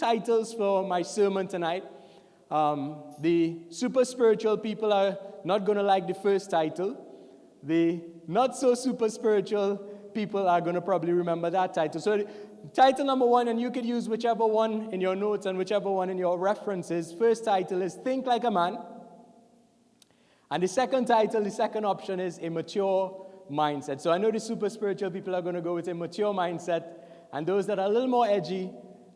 titles for my sermon tonight. The super spiritual people are not going to like the first title. The not so super spiritual people are going to probably remember that title. So title number one, and you could use whichever one in your notes and whichever one in your references. First title is Think Like a Man. And the second title, the second option is A Mature Mindset. So I know the super spiritual people are going to go with a mature mindset, and those that are a little more edgy,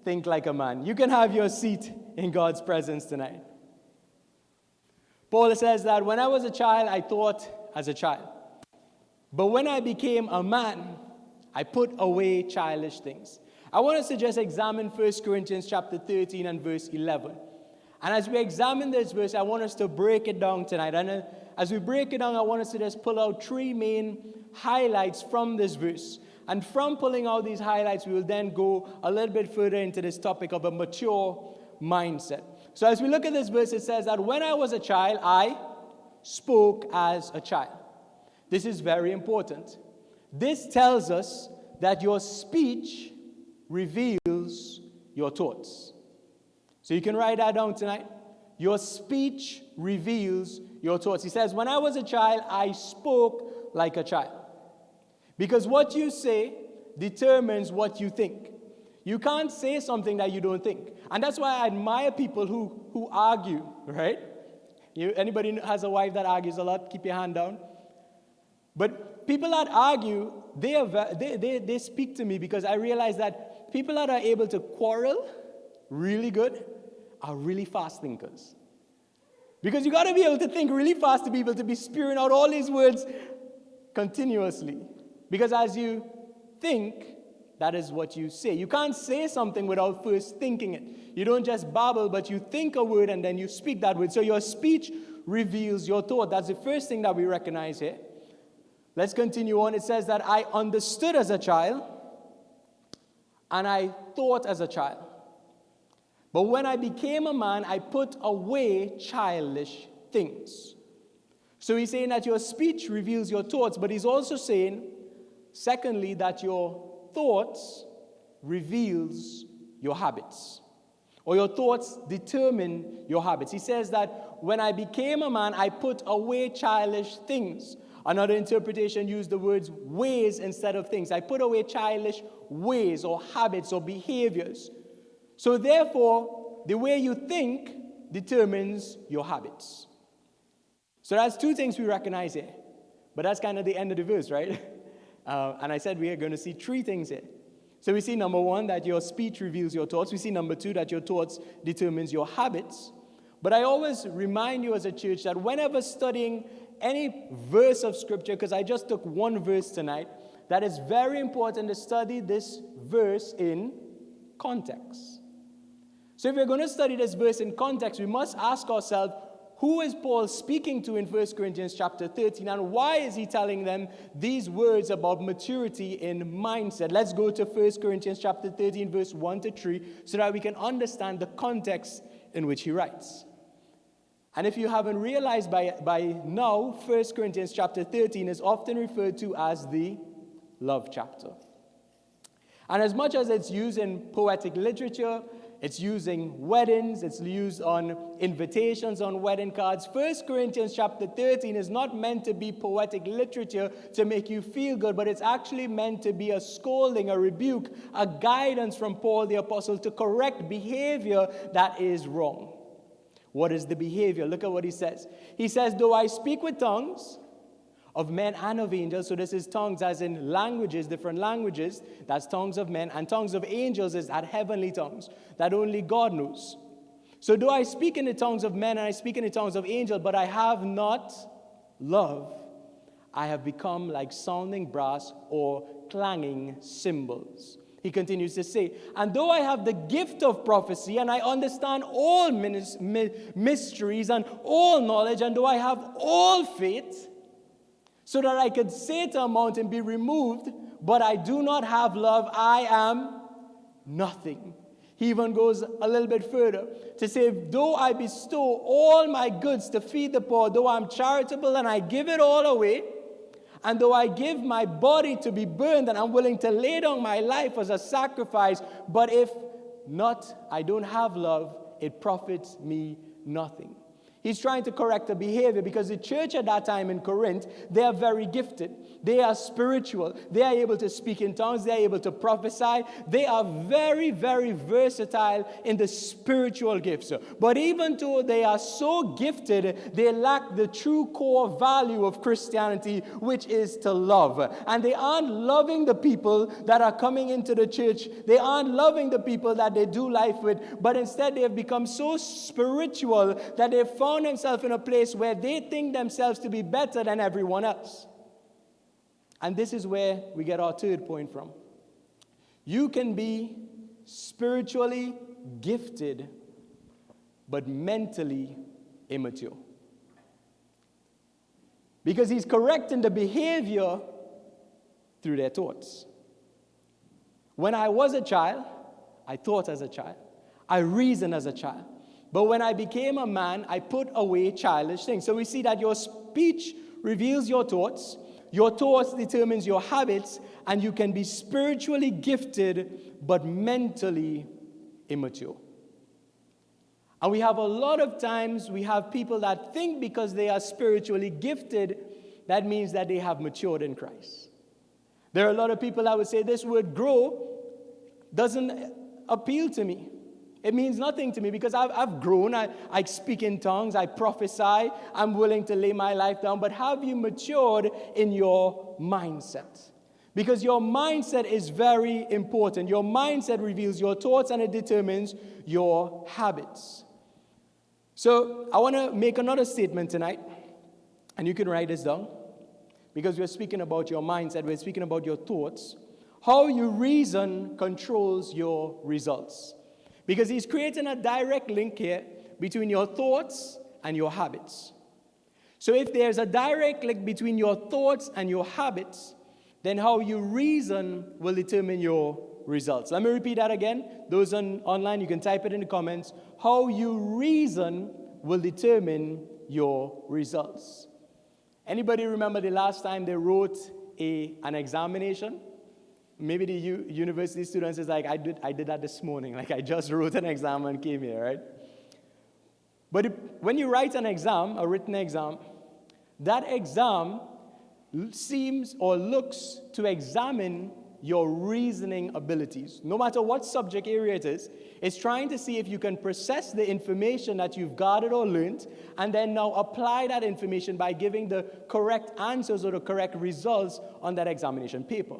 Think Like a Man. You can have your seat in God's presence tonight. Paul says that when I was a child, I thought as a child. But when I became a man, I put away childish things. I want us to just examine 1 Corinthians chapter 13 and verse 11. And as we examine this verse, I want us to break it down tonight. And as we break it down, I want us to just pull out three main highlights from this verse. And from pulling out these highlights, we will then go a little bit further into this topic of a mature mindset. So as we look at this verse, it says that when I was a child, I spoke as a child. This is very important. This tells us that your speech reveals your thoughts. So you can write that down tonight. Your speech reveals your thoughts. He says, when I was a child, I spoke like a child. Because what you say determines what you think. You can't say something that you don't think. And that's why I admire people who argue, right? Anybody has a wife that argues a lot? Keep your hand down. But people that argue, they speak to me because I realize that people that are able to quarrel really good are really fast thinkers. Because you got to be able to think really fast to be able to be spewing out all these words continuously. Because as you think, that is what you say. You can't say something without first thinking it. You don't just babble, but you think a word and then you speak that word. So your speech reveals your thought. That's the first thing that we recognize here. Let's continue on. It says that I understood as a child and I thought as a child. But when I became a man, I put away childish things. So he's saying that your speech reveals your thoughts, but he's also saying, secondly, that your thoughts reveals your habits. Or your thoughts determine your habits. He says that when I became a man, I put away childish things. Another interpretation used the words ways instead of things. I put away childish ways or habits or behaviors. So therefore, the way you think determines your habits. So that's two things we recognize here. But that's kind of the end of the verse, right? And I said we are going to see three things here. So we see number one, that your speech reveals your thoughts. We see number two, that your thoughts determines your habits. But I always remind you as a church that whenever studying any verse of Scripture, because I just took one verse tonight, that it's very important to study this verse in context. So if we're going to study this verse in context, we must ask ourselves, who is Paul speaking to in 1 Corinthians chapter 13, and why is he telling them these words about maturity in mindset? Let's go to 1 Corinthians chapter 13, verse 1 to 3, so that we can understand the context in which he writes. And if you haven't realized by now, 1 Corinthians chapter 13 is often referred to as the love chapter. And as much as it's used in poetic literature, it's used in weddings, it's used on invitations on wedding cards. 1 Corinthians chapter 13 is not meant to be poetic literature to make you feel good, but it's actually meant to be a scolding, a rebuke, a guidance from Paul the Apostle to correct behavior that is wrong. What is the behavior? Look at what he says. He says, though I speak with tongues of men and of angels, so this is tongues as in languages, different languages, that's tongues of men, and tongues of angels is that heavenly tongues, that only God knows. So though I speak in the tongues of men and I speak in the tongues of angels, but I have not love, I have become like sounding brass or clanging cymbals. He continues to say, and though I have the gift of prophecy and I understand all mysteries and all knowledge, and though I have all faith, so that I could say to a mountain, be removed, but I do not have love, I am nothing. He even goes a little bit further to say, though I bestow all my goods to feed the poor, though I'm charitable and I give it all away, and though I give my body to be burned and I'm willing to lay down my life as a sacrifice, but if I don't have love, it profits me nothing. He's trying to correct the behavior because the church at that time in Corinth, they are very gifted. They are spiritual. They are able to speak in tongues. They are able to prophesy. They are very, very versatile in the spiritual gifts. But even though they are so gifted, they lack the true core value of Christianity, which is to love. And they aren't loving the people that are coming into the church. They aren't loving the people that they do life with. But instead, they have become so spiritual that they've found themselves in a place where they think themselves to be better than everyone else. And this is where we get our third point from. You can be spiritually gifted, but mentally immature. Because he's correcting the behavior through their thoughts. When I was a child, I thought as a child. I reasoned as a child. But when I became a man, I put away childish things. So we see that your speech reveals your thoughts determines your habits, and you can be spiritually gifted, but mentally immature. And we have a lot of times, we have people that think because they are spiritually gifted, that means that they have matured in Christ. There are a lot of people that would say this word grow doesn't appeal to me. It means nothing to me because I've grown. I speak in tongues. I prophesy. I'm willing to lay my life down. But have you matured in your mindset? Because your mindset is very important. Your mindset reveals your thoughts and it determines your habits. So I want to make another statement tonight. And you can write this down. Because we're speaking about your mindset. We're speaking about your thoughts. How you reason controls your results. Because he's creating a direct link here between your thoughts and your habits. So if there's a direct link between your thoughts and your habits, then how you reason will determine your results. Let me repeat that again. Those online, you can type it in the comments. How you reason will determine your results. Anybody remember the last time they wrote an examination? Maybe the university students is like, I did that this morning. Like, I just wrote an exam and came here, right? But when you write an exam, a written exam, that exam seems or looks to examine your reasoning abilities. No matter what subject area it is, it's trying to see if you can process the information that you've gathered or learned, and then now apply that information by giving the correct answers or the correct results on that examination paper.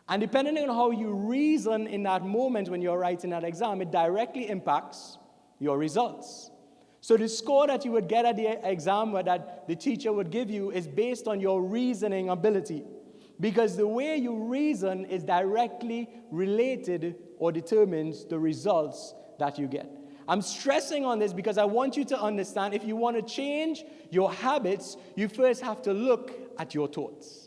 And depending on how you reason in that moment when you're writing that exam, it directly impacts your results. So the score that you would get at the exam or that the teacher would give you is based on your reasoning ability. Because the way you reason is directly related or determines the results that you get. I'm stressing on this because I want you to understand if you want to change your habits, you first have to look at your thoughts.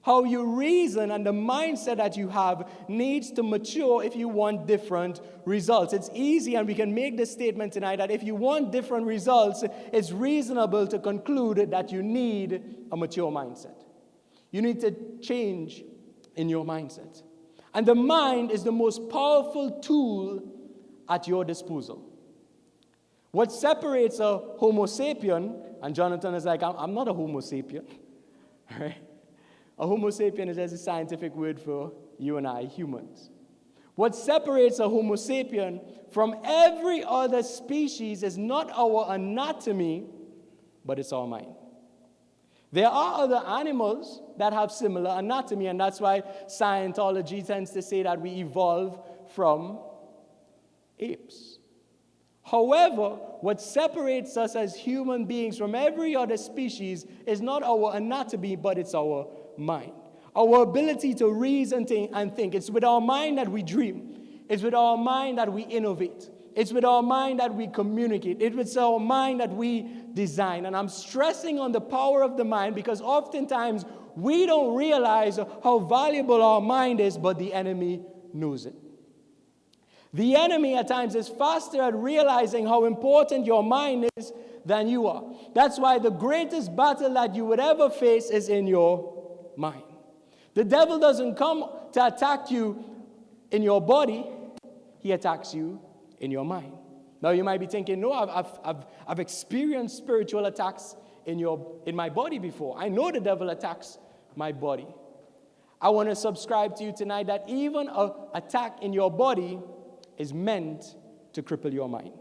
How you reason and the mindset that you have needs to mature if you want different results. It's easy, and we can make this statement tonight that if you want different results, it's reasonable to conclude that you need a mature mindset. You need to change in your mindset. And the mind is the most powerful tool at your disposal. What separates a Homo Sapien, and Jonathan is like, I'm not a Homo Sapien, all right? A Homo sapien is just a scientific word for you and I, humans. What separates a Homo sapien from every other species is not our anatomy, but it's our mind. There are other animals that have similar anatomy, and that's why Scientology tends to say that we evolved from apes. However, what separates us as human beings from every other species is not our anatomy, but it's our mind. Our ability to reason and think. It's with our mind that we dream. It's with our mind that we innovate. It's with our mind that we communicate. It's with our mind that we design. And I'm stressing on the power of the mind because oftentimes we don't realize how valuable our mind is, but the enemy knows it. The enemy at times is faster at realizing how important your mind is than you are. That's why the greatest battle that you would ever face is in your mind. The devil doesn't come to attack you in your body, he attacks you in your mind. Now you might be thinking, no, I've experienced spiritual attacks in my body before. I know the devil attacks my body. I want to subscribe to you tonight that even an attack in your body is meant to cripple your mind.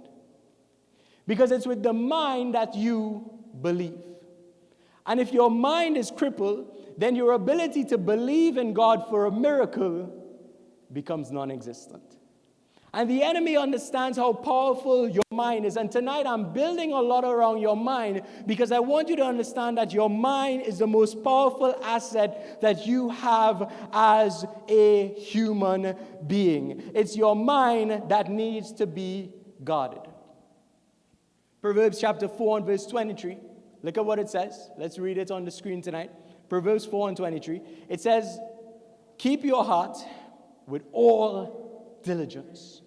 Because it's with the mind that you believe. And if your mind is crippled, then your ability to believe in God for a miracle becomes non-existent. And the enemy understands how powerful your mind is. And tonight I'm building a lot around your mind because I want you to understand that your mind is the most powerful asset that you have as a human being. It's your mind that needs to be guarded. Proverbs chapter 4 and verse 23. Look at what it says. Let's read it on the screen tonight. Proverbs 4 and 23. It says, keep your heart with all diligence,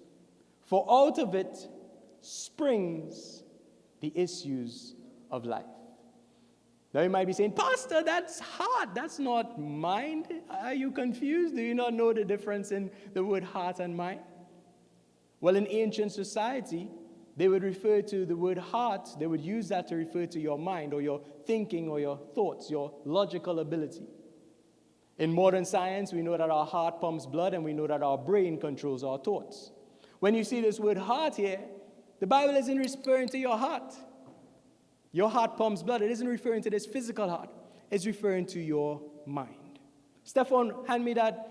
for out of it springs the issues of life. Now you might be saying, Pastor, that's heart. That's not mind. Are you confused? Do you not know the difference in the word heart and mind? Well, in ancient society, they would refer to the word heart, they would use that to refer to your mind or your thinking or your thoughts, your logical ability. In modern science, we know that our heart pumps blood and we know that our brain controls our thoughts. When you see this word heart here, the Bible isn't referring to your heart. Your heart pumps blood. It isn't referring to this physical heart. It's referring to your mind. Stefan, hand me that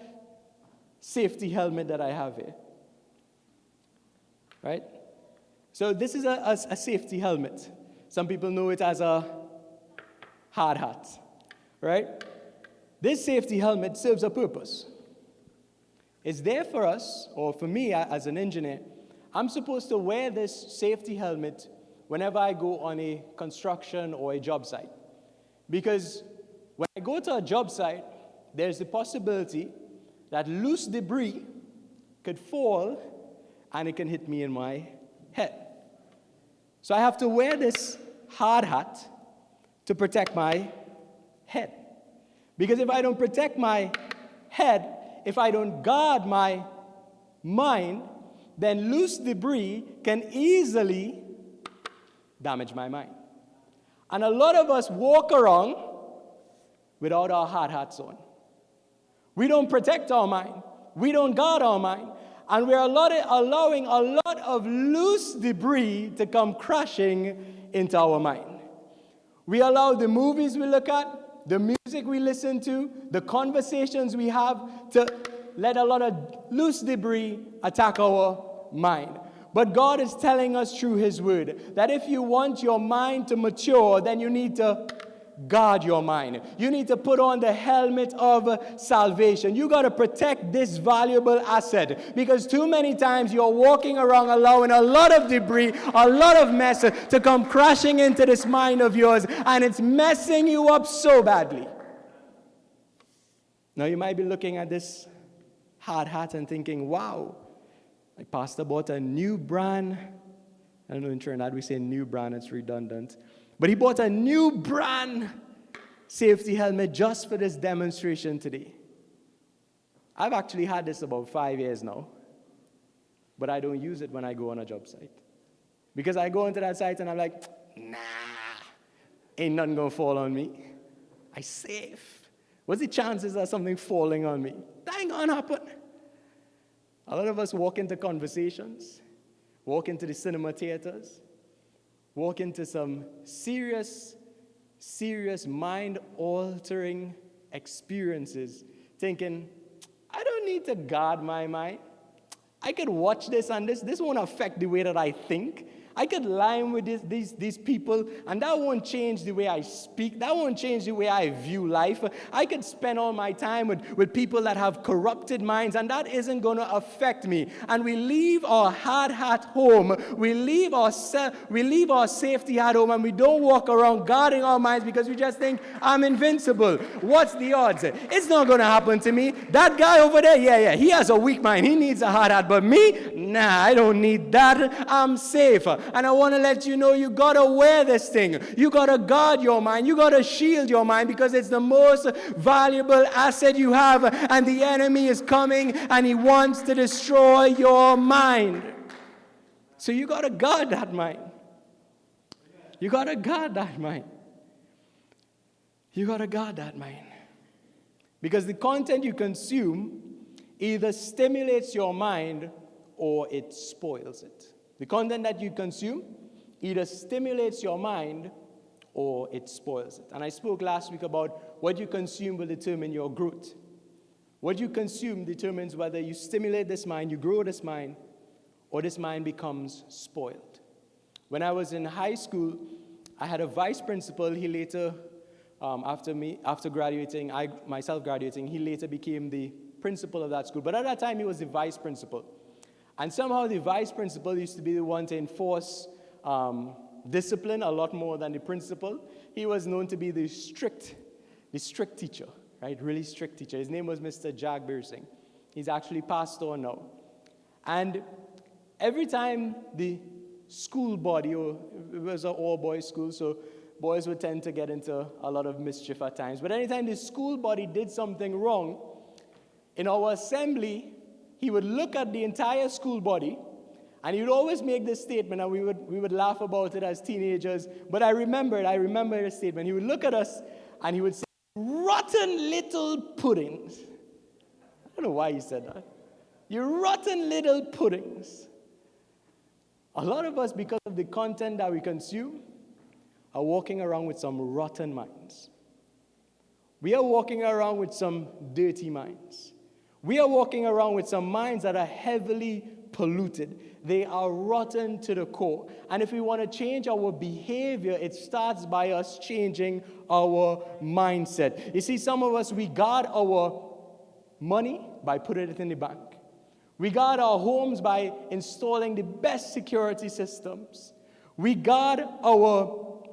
safety helmet that I have here. Right? So this is a safety helmet. Some people know it as a hard hat, right? This safety helmet serves a purpose. It's there for us, or for me as an engineer. I'm supposed to wear this safety helmet whenever I go on a construction or a job site. Because when I go to a job site, there's the possibility that loose debris could fall and it can hit me in my head. So I have to wear this hard hat to protect my head. Because if I don't protect my head, if I don't guard my mind, then loose debris can easily damage my mind. And a lot of us walk around without our hard hats on. We don't protect our mind. We don't guard our mind. And we're allowing a lot of loose debris to come crashing into our mind. We allow the movies we look at, the music we listen to, the conversations we have to let a lot of loose debris attack our mind. But God is telling us through His Word that if you want your mind to mature, then you need to guard your mind. You need to put on the helmet of salvation. You got to protect this valuable asset, because too many times you're walking around allowing a lot of debris, a lot of mess to come crashing into this mind of yours, and it's messing you up so badly. Now you might be looking at this hard hat and thinking, wow, my pastor bought a new brand. I don't know, in Trinidad we say new brand, it's redundant. But he bought a new brand safety helmet just for this demonstration today. I've actually had this about 5 years now, but I don't use it when I go on a job site. Because I go into that site and I'm like, nah, ain't nothing gonna fall on me. I'm safe. What's the chances of something falling on me? That ain't gonna happen. A lot of us walk into conversations, walk into the cinema theaters, walk into some serious mind-altering experiences thinking, I don't need to guard my mind. I could watch this and this won't affect the way that I think. I could line with these people, and that won't change the way I speak. That won't change the way I view life. I could spend all my time with people that have corrupted minds, and that isn't going to affect me. And we leave our hard hat home. We leave our safety hat home, and we don't walk around guarding our minds because we just think, I'm invincible. What's the odds? It's not going to happen to me. That guy over there, yeah, he has a weak mind. He needs a hard hat. But me? Nah, I don't need that. I'm safe. And I want to let you know you got to wear this thing. You got to guard your mind. You got to shield your mind because it's the most valuable asset you have. And the enemy is coming and he wants to destroy your mind. So you got to guard that mind. You got to guard that mind. You got to guard that mind. Because the content you consume either stimulates your mind or it spoils it. The content that you consume either stimulates your mind or it spoils it. And I spoke last week about what you consume will determine your growth. What you consume determines whether you stimulate this mind, you grow this mind, or this mind becomes spoiled. When I was in high school, I had a vice principal. He later, after graduating, myself graduating, he later became the principal of that school. But at that time, he was the vice principal. And somehow the vice principal used to be the one to enforce discipline a lot more than the principal. He was known to be the strict teacher, right? Really strict teacher. His name was Mr. Jack Beersing. He's actually passed on now. And every time the school body, it was an all-boys school, so boys would tend to get into a lot of mischief at times. But anytime the school body did something wrong, in our assembly, he would look at the entire school body, and he would always make this statement, and we would laugh about it as teenagers. But I remember the statement. He would look at us, and he would say, "Rotten little puddings." I don't know why he said that. "You rotten little puddings." A lot of us, because of the content that we consume, are walking around with some rotten minds. We are walking around with some dirty minds. We are walking around with some minds that are heavily polluted. They are rotten to the core. And if we want to change our behavior, it starts by us changing our mindset. You see, some of us, we guard our money by putting it in the bank. We guard our homes by installing the best security systems. We guard our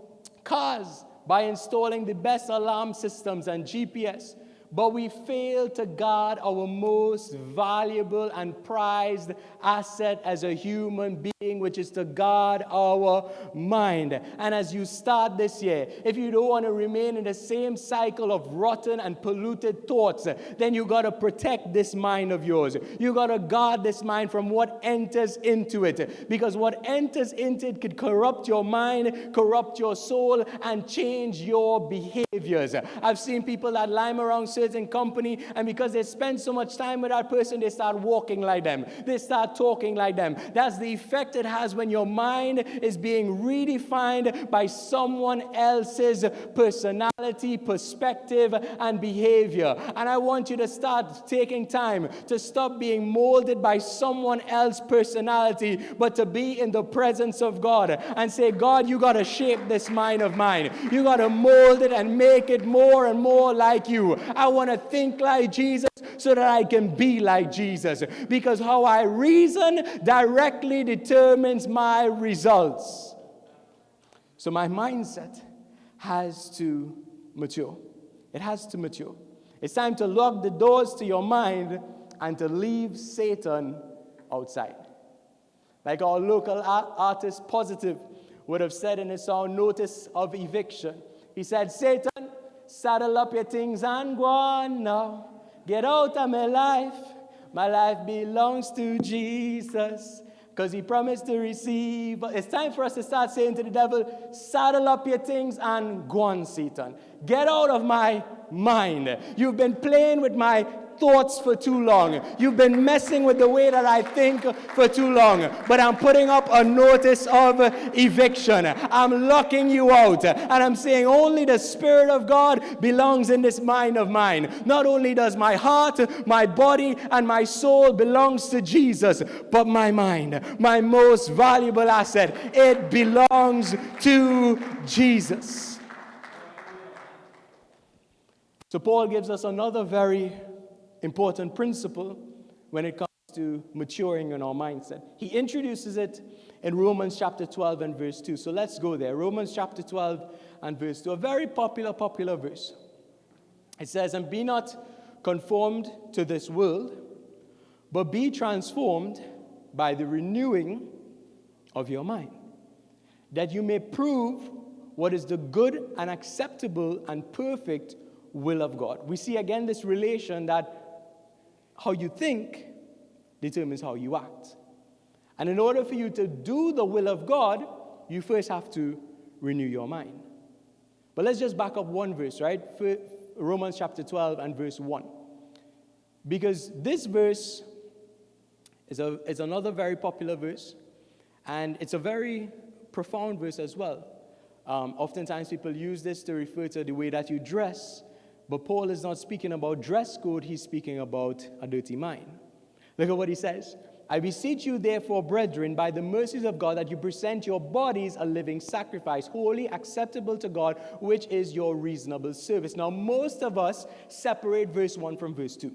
cars by installing the best alarm systems and GPS. But we fail to guard our most valuable and prized asset as a human being, which is to guard our mind. And as you start this year, if you don't want to remain in the same cycle of rotten and polluted thoughts, then you got to protect this mind of yours. You got to guard this mind from what enters into it. Because what enters into it could corrupt your mind, corrupt your soul, and change your behaviors. I've seen people that lime around certain company, and because they spend so much time with that person, they start walking like them. They start talking like them. That's the effect it has when your mind is being redefined by someone else's personality, perspective, and behavior. And I want you to start taking time to stop being molded by someone else's personality, but to be in the presence of God and say, "God, you got to shape this mind of mine. You got to mold it and make it more and more like you. I want to think like Jesus so that I can be like Jesus. Because how I reason directly determines my results." So my mindset has to mature. It has to mature. It's time to lock the doors to your mind and to leave Satan outside. Like our local artist Positive would have said in his song, Notice of Eviction. He said, "Satan, saddle up your things and go on now. Get out of my life. My life belongs to Jesus, because he promised to receive." It's time for us to start saying to the devil, "Saddle up your things and go on, Satan. Get out of my mind. You've been playing with my thoughts for too long. You've been messing with the way that I think for too long. But I'm putting up a notice of eviction. I'm locking you out. And I'm saying only the Spirit of God belongs in this mind of mine. Not only does my heart, my body, and my soul belongs to Jesus, but my mind, my most valuable asset, it belongs to Jesus." So Paul gives us another very important principle when it comes to maturing in our mindset. He introduces it in Romans chapter 12 and verse 2. So let's go there. Romans chapter 12 and verse 2. A very popular verse. It says, "And be not conformed to this world, but be transformed by the renewing of your mind." that you may prove what is the good and acceptable and perfect will of God. We see again this relation that how you think determines how you act. And in order for you to do the will of God, you first have to renew your mind. But let's just back up one verse, right? Romans chapter 12 and verse 1. Because this verse is another very popular verse, and it's a very profound verse as well. Oftentimes people use this to refer to the way that you dress, but Paul is not speaking about dress code, he's speaking about a dirty mind. Look at what he says. I beseech you, therefore, brethren, by the mercies of God, that you present your bodies a living sacrifice, holy, acceptable to God, which is your reasonable service. Now, most of us separate verse 1 from verse 2.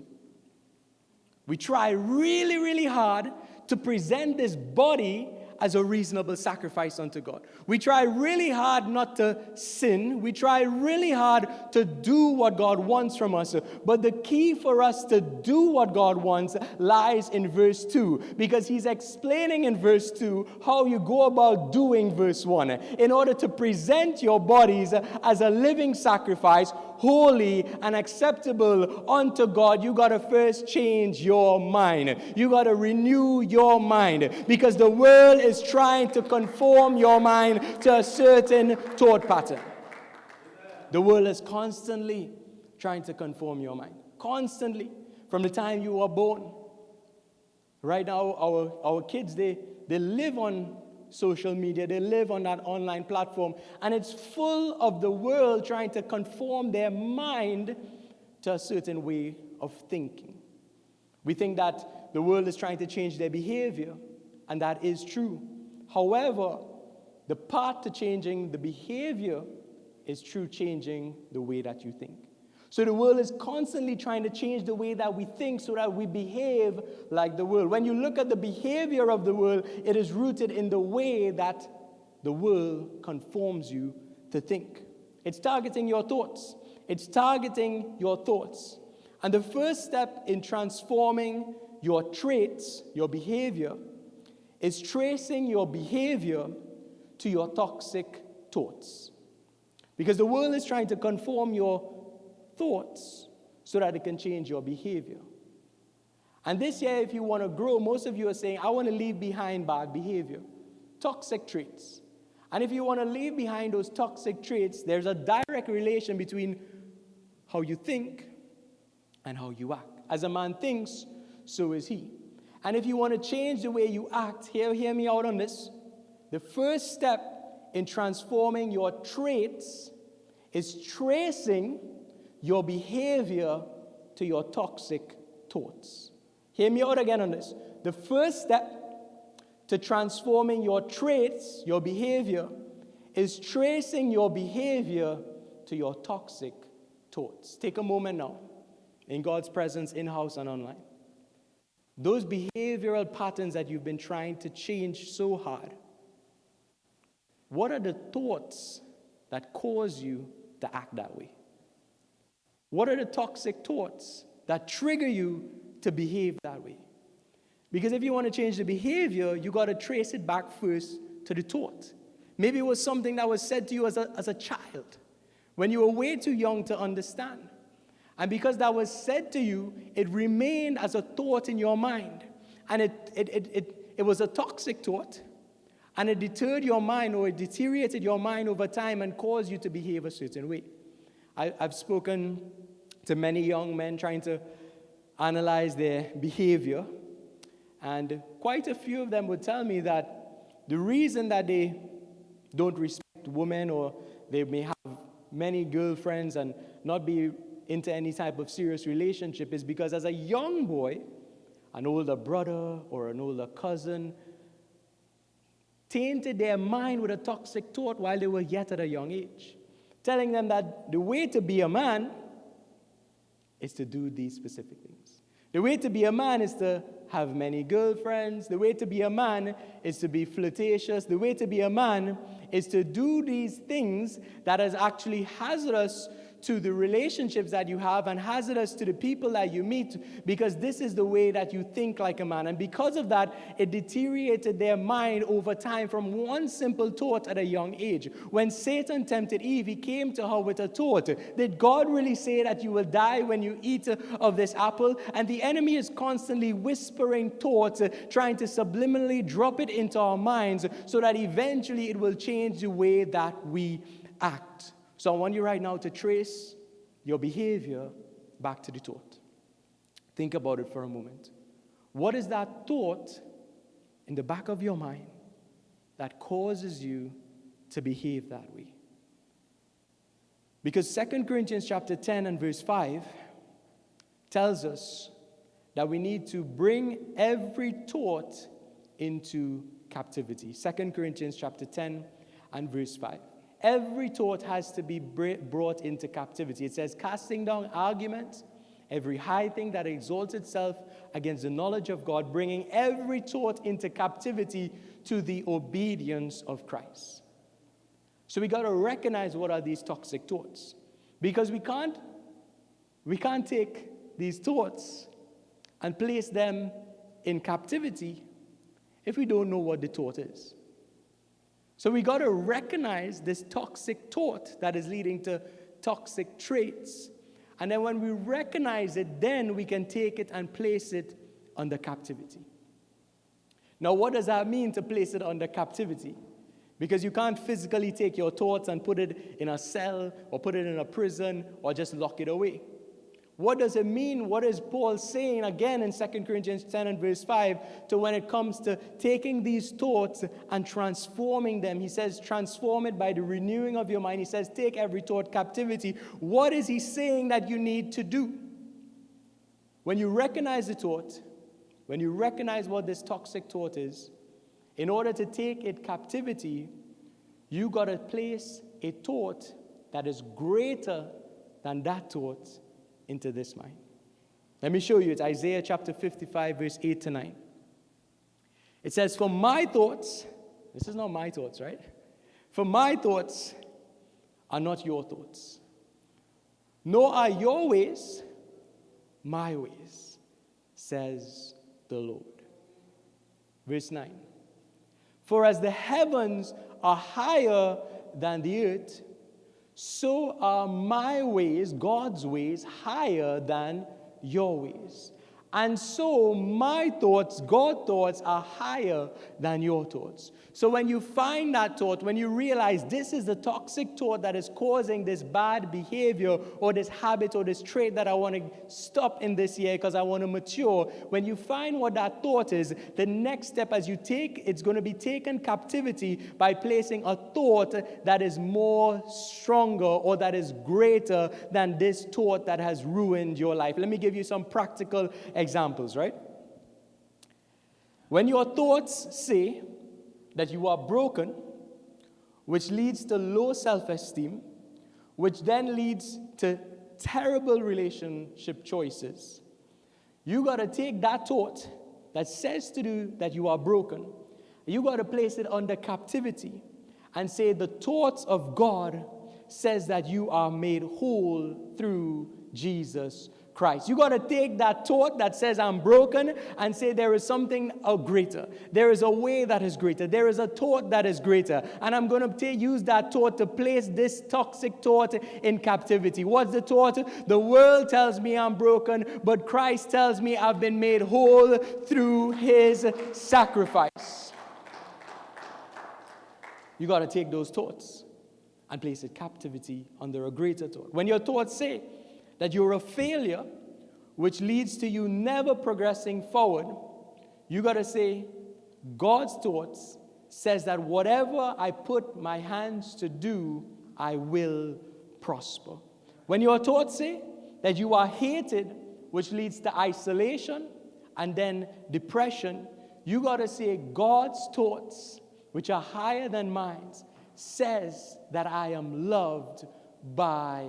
We try really, really hard to present this body as a reasonable sacrifice unto God. We try really hard not to sin. We try really hard to do what God wants from us. But the key for us to do what God wants lies in verse 2, because he's explaining in verse 2 how you go about doing verse 1. In order to present your bodies as a living sacrifice, holy and acceptable unto God, you got to first change your mind. You got to renew your mind, because the world is trying to conform your mind to a certain thought pattern. The world is constantly trying to conform your mind. Constantly. From the time you were born. Right now, our kids, they live on social media. They live on that online platform. And it's full of the world trying to conform their mind to a certain way of thinking. We think that the world is trying to change their behavior, and that is true. However, the path to changing the behavior is through changing the way that you think. So the world is constantly trying to change the way that we think so that we behave like the world. When you look at the behavior of the world, it is rooted in the way that the world conforms you to think. It's targeting your thoughts. It's targeting your thoughts. And the first step in transforming your traits, your behavior, is tracing your behavior to your toxic thoughts. Because the world is trying to conform your thoughts so that it can change your behavior. And this year, if you want to grow, most of you are saying, I want to leave behind bad behavior, toxic traits. And if you want to leave behind those toxic traits, there's a direct relation between how you think and how you act. As a man thinks, so is he. And if you want to change the way you act, hear me out on this. The first step in transforming your traits is tracing your behavior to your toxic thoughts. Hear me out again on this. The first step to transforming your traits, your behavior, is tracing your behavior to your toxic thoughts. Take a moment now, in God's presence, in-house and online. Those behavioral patterns that you've been trying to change so hard, what are the thoughts that cause you to act that way? What are the toxic thoughts that trigger you to behave that way? Because if you want to change the behavior, you got to trace it back first to the thought. Maybe it was something that was said to you as a child, when you were way too young to understand. And because that was said to you, it remained as a thought in your mind. And it was a toxic thought. And it deterred your mind, or it deteriorated your mind over time and caused you to behave a certain way. I've spoken to many young men trying to analyze their behavior. And quite a few of them would tell me that the reason that they don't respect women, or they may have many girlfriends and not be into any type of serious relationship, is because as a young boy, an older brother or an older cousin tainted their mind with a toxic thought while they were yet at a young age, telling them that the way to be a man is to do these specific things. The way to be a man is to have many girlfriends. The way to be a man is to be flirtatious. The way to be a man is to do these things that is actually hazardous to the relationships that you have and hazardous to the people that you meet, because this is the way that you think like a man. And because of that, it deteriorated their mind over time from one simple thought at a young age. When Satan tempted Eve, he came to her with a thought. Did God really say that you will die when you eat of this apple? And the enemy is constantly whispering thoughts, trying to subliminally drop it into our minds so that eventually it will change the way that we act. So I want you right now to trace your behavior back to the thought. Think about it for a moment. What is that thought in the back of your mind that causes you to behave that way? Because 2 Corinthians chapter 10 and verse 5 tells us that we need to bring every thought into captivity. 2 Corinthians chapter 10 and verse 5. Every thought has to be brought into captivity. It says, casting down arguments, every high thing that exalts itself against the knowledge of God, bringing every thought into captivity to the obedience of Christ. So we got to recognize what are these toxic thoughts. Because we can't take these thoughts and place them in captivity if we don't know what the thought is. So we got to recognize this toxic thought that is leading to toxic traits. And then when we recognize it, then we can take it and place it under captivity. Now, what does that mean to place it under captivity? Because you can't physically take your thoughts and put it in a cell or put it in a prison or just lock it away. What does it mean? What is Paul saying again in 2 Corinthians 10 and verse 5 to when it comes to taking these thoughts and transforming them? He says, transform it by the renewing of your mind. He says, take every thought captivity. What is he saying that you need to do? When you recognize the thought, when you recognize what this toxic thought is, in order to take it captivity, you got to place a thought that is greater than that thought into this mind. Let me show you. It's Isaiah chapter 55, verse 8 to 9. It says, for my thoughts, this is not my thoughts, right? For my thoughts are not your thoughts, nor are your ways my ways, says the Lord. Verse 9. For as the heavens are higher than the earth, so are my ways, God's ways, higher than your ways. And so my thoughts, God's thoughts, are higher than your thoughts. So when you find that thought, when you realize this is the toxic thought that is causing this bad behavior or this habit or this trait that I want to stop in this year because I want to mature, when you find what that thought is, the next step as you take, it's going to be taken captivity by placing a thought that is more stronger or that is greater than this thought that has ruined your life. Let me give you some practical examples, right? When your thoughts say that you are broken, which leads to low self-esteem, which then leads to terrible relationship choices, you got to take that thought that says to you that you are broken, you got to place it under captivity and say the thoughts of God says that you are made whole through Jesus Christ. You got to take that thought that says I'm broken and say there is something greater. There is a way that is greater. There is a thought that is greater. And I'm going to use that thought to place this toxic thought in captivity. What's the thought? The world tells me I'm broken, but Christ tells me I've been made whole through his sacrifice. You got to take those thoughts and place it captivity under a greater thought. When your thoughts say that you're a failure, which leads to you never progressing forward, you got to say, God's thoughts says that whatever I put my hands to do, I will prosper. When your thoughts say that you are hated, which leads to isolation and then depression, you got to say, God's thoughts, which are higher than mine, says that I am loved by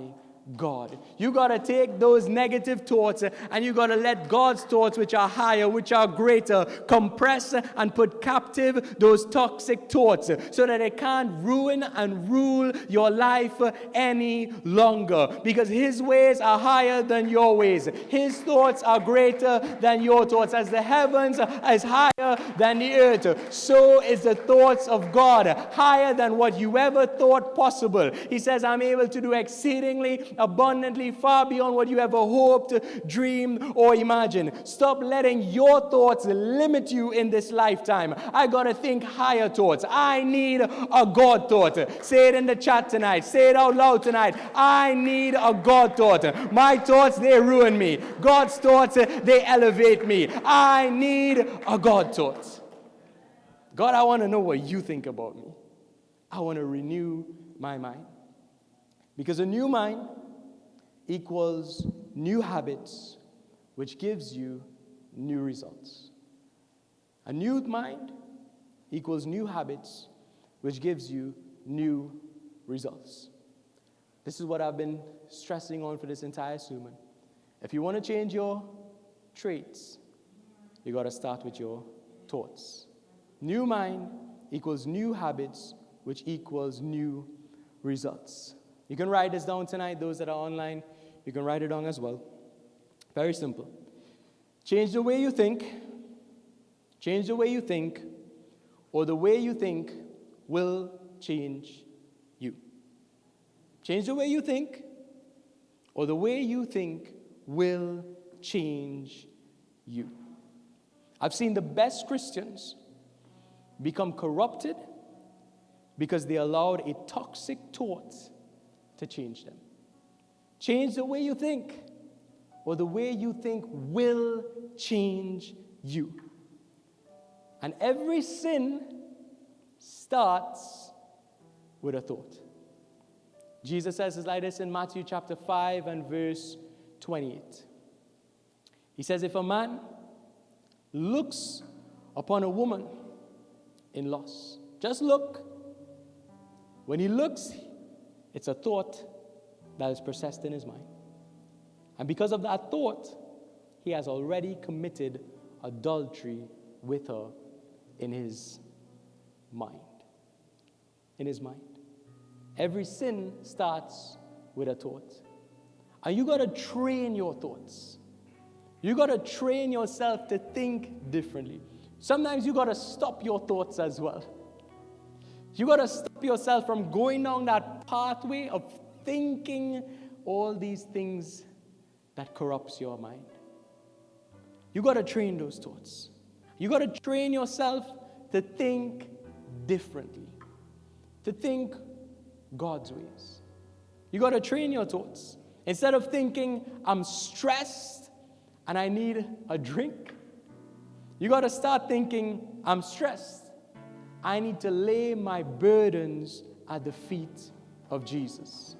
God. You got to take those negative thoughts and you got to let God's thoughts, which are higher, which are greater, compress and put captive those toxic thoughts so that they can't ruin and rule your life any longer. Because His ways are higher than your ways. His thoughts are greater than your thoughts. As the heavens is higher than the earth, so is the thoughts of God higher than what you ever thought possible. He says, I'm able to do exceedingly abundantly, far beyond what you ever hoped, dreamed, or imagined. Stop letting your thoughts limit you in this lifetime. I got to think higher thoughts. I need a God thought. Say it in the chat tonight. Say it out loud tonight. I need a God thought. My thoughts, they ruin me. God's thoughts, they elevate me. I need a God thought. God, I want to know what you think about me. I want to renew my mind. Because a new mind equals new habits, which gives you new results. A new mind equals new habits, which gives you new results. This is what I've been stressing on for this entire sermon. If you want to change your traits, you got to start with your thoughts. New mind equals new habits, which equals new results. You can write this down tonight. Those that are online, you can write it down as well. Very simple. Change the way you think. Change the way you think, or the way you think will change you. Change the way you think, or the way you think will change you. I've seen the best Christians become corrupted because they allowed a toxic thought to change them. Change the way you think, or the way you think will change you. And every sin starts with a thought. Jesus says it like this in Matthew chapter 5 and verse 28. He says, if a man looks upon a woman in lust, just look. When he looks, it's a thought that is processed in his mind. And because of that thought, he has already committed adultery with her in his mind. In his mind. Every sin starts with a thought. And you got to train your thoughts. You got to train yourself to think differently. Sometimes you got to stop your thoughts as well. You got to stop yourself from going down that pathway of thinking all these things that corrupts your mind. You got to train those thoughts. You got to train yourself to think differently, to think God's ways. You got to train your thoughts. Instead of thinking, I'm stressed and I need a drink, you got to start thinking, I'm stressed. I need to lay my burdens at the feet of Jesus.